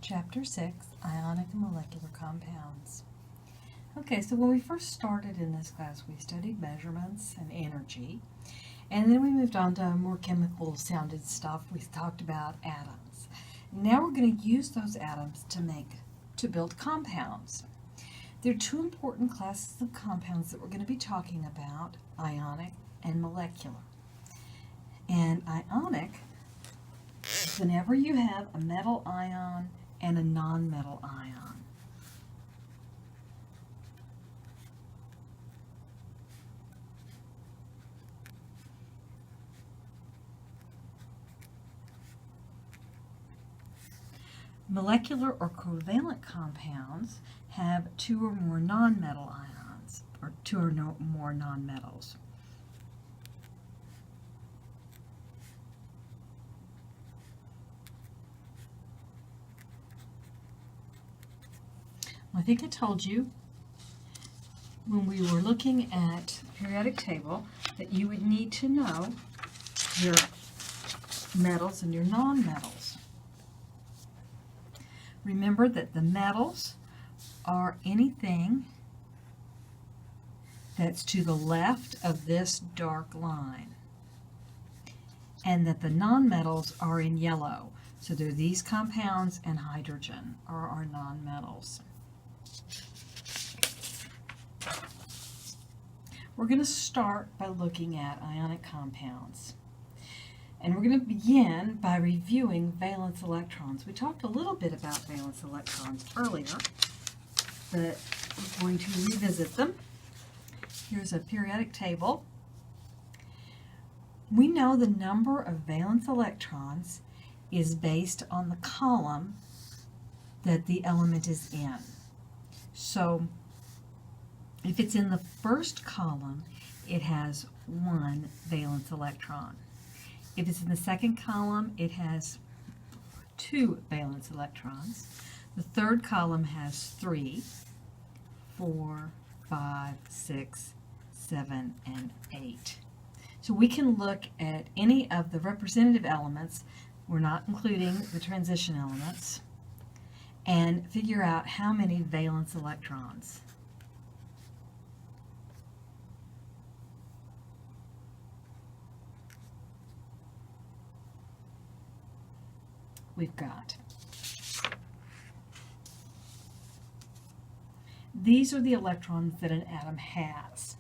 Chapter 6, Ionic and Molecular Compounds. Okay, so when we first started in this class, we studied measurements and energy, and then we moved on to more chemical-sounded stuff. We talked about atoms. Now we're going to use those atoms to build compounds. There are two important classes of compounds that we're going to be talking about, ionic and molecular. And ionic, whenever you have a metal ion and a nonmetal ion. Molecular or covalent compounds have two or more nonmetal ions, or two or more nonmetals. I think I told you when we were looking at the periodic table that you would need to know your metals and your nonmetals. Remember that the metals are anything that's to the left of this dark line, and that the nonmetals are in yellow. So they're these compounds, and hydrogen are our nonmetals. We're going to start by looking at ionic compounds. And we're going to begin by reviewing valence electrons. We talked a little bit about valence electrons earlier, but we're going to revisit them. Here's a periodic table. We know the number of valence electrons is based on the column that the element is in. So if it's in the first column, it has one valence electron. If it's in the second column, it has two valence electrons. The third column has 3, 4, 5, 6, 7, and 8. So we can look at any of the representative elements, we're not including the transition elements, and figure out how many valence electrons we've got. These are the electrons that an atom has.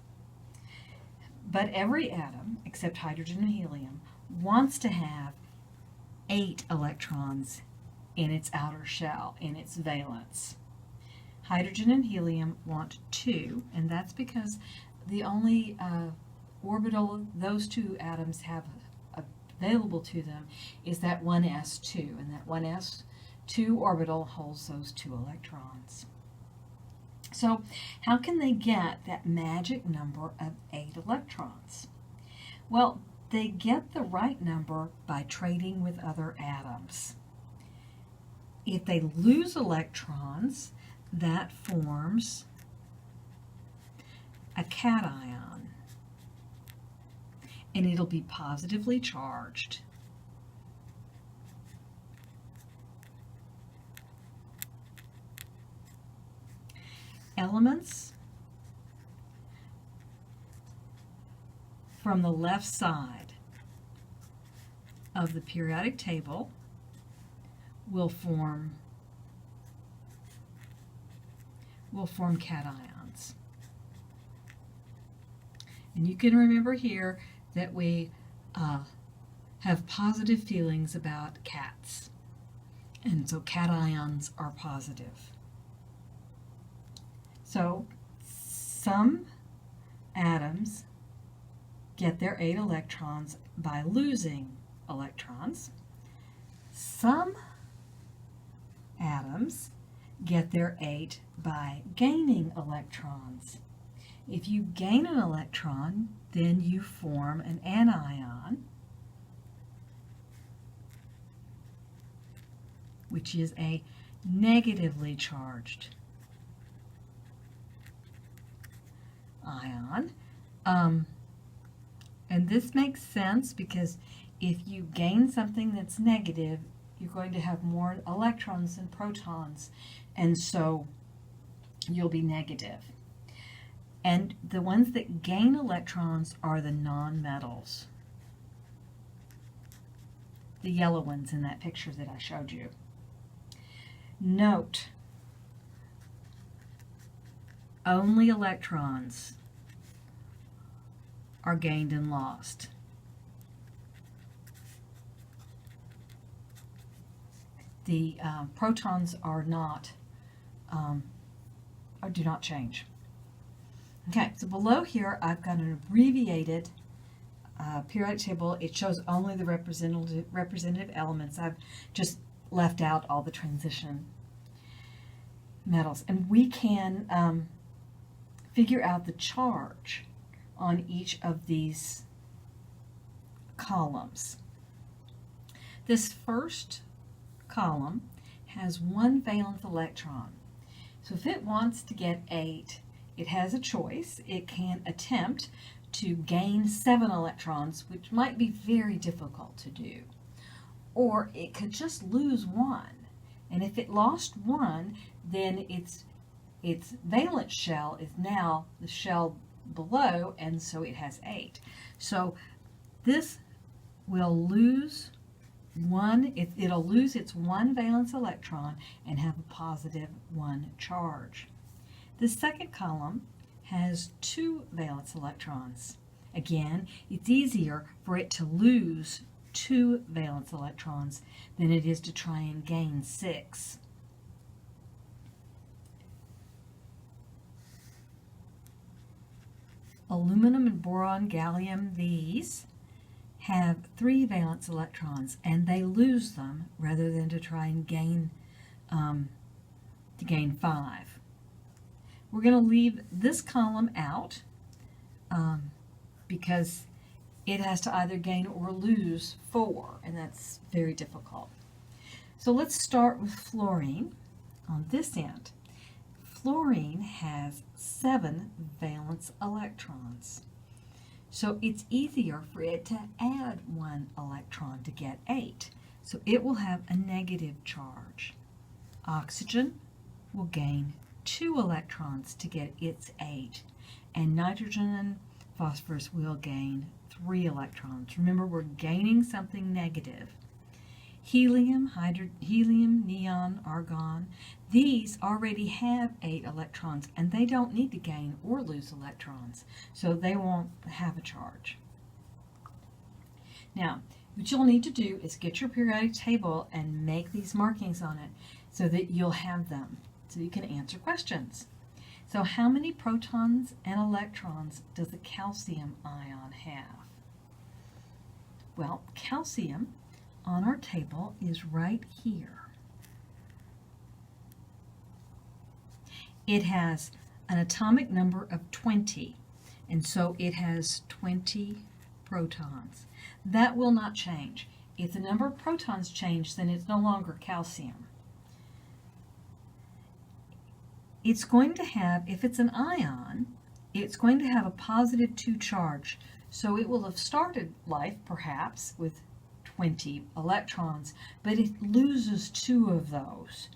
But every atom, except hydrogen and helium, wants to have 8 electrons in its outer shell, in its valence. Hydrogen and helium want 2, and that's because the only orbital those two atoms have available to them is that 1s2, and that 1s2 orbital holds those 2 electrons. So how can they get that magic number of 8 electrons? Well, they get the right number by trading with other atoms. If they lose electrons, that forms a cation, and it'll be positively charged. Elements from the left side of the periodic table will form cations. And you can remember here that we have positive feelings about cats, and so cations are positive. So some atoms get their 8 electrons by losing electrons. Some atoms get their 8 by gaining electrons. If you gain an electron, then you form an anion, which is a negatively charged ion. And this makes sense because if you gain something that's negative, you're going to have more electrons than protons, and so you'll be negative. And the ones that gain electrons are the nonmetals, the yellow ones in that picture that I showed you. Note, only electrons are gained and lost. The protons are not, or do not change. Okay, so below here I've got an abbreviated periodic table. It shows only the representative elements. I've just left out all the transition metals. And we can figure out the charge on each of these columns. This first column has one valence electron. So if it wants to get 8, it has a choice. It can attempt to gain 7 electrons, which might be very difficult to do. Or it could just lose 1. And if it lost 1, then its valence shell is now the shell below, and so it has 8. So this will lose 1, it'll lose its 1 valence electron and have a positive 1 charge. The second column has 2 valence electrons. Again, it's easier for it to lose 2 valence electrons than it is to try and gain 6. Aluminum and boron, gallium, these have 3 valence electrons, and they lose them rather than to try and gain 5. We're going to leave this column out because it has to either gain or lose 4, and that's very difficult. So let's start with fluorine on this end. Fluorine has 7 valence electrons. So it's easier for it to add 1 electron to get 8. So it will have a negative charge. Oxygen will gain 2 electrons to get its 8. And nitrogen and phosphorus will gain 3 electrons. Remember, we're gaining something negative. Helium, neon, argon, these already have 8 electrons, and they don't need to gain or lose electrons, so they won't have a charge. Now, what you'll need to do is get your periodic table and make these markings on it so that you'll have them, so you can answer questions. So how many protons and electrons does the calcium ion have? Well, calcium on our table is right here. It has an atomic number of 20, and so it has 20 protons. That will not change. If the number of protons change, then it's no longer calcium. It's going to have, if it's an ion, it's going to have a positive 2 charge. So it will have started life, perhaps, with 20 electrons, but it loses 2 of those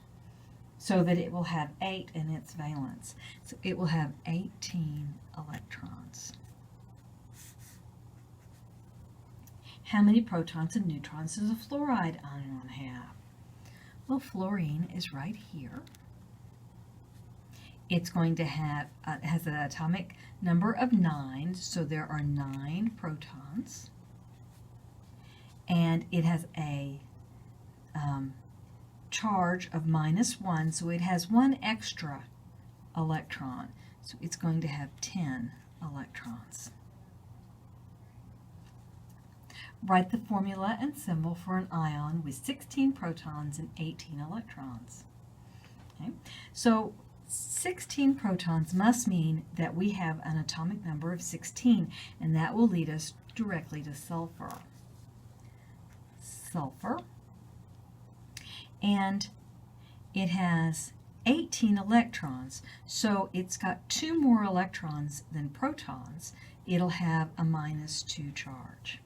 so that it will have 8 in its valence. So it will have 18 electrons. How many protons and neutrons does a fluoride ion have? Well, fluorine is right here. It's going to have, it has an atomic number of 9, so there are 9 protons. And it has a charge of -1, so it has 1 extra electron. So it's going to have 10 electrons. Write the formula and symbol for an ion with 16 protons and 18 electrons. Okay? So 16 protons must mean that we have an atomic number of 16, and that will lead us directly to sulfur. And it has 18 electrons, so it's got 2 more electrons than protons. It'll have a -2 charge.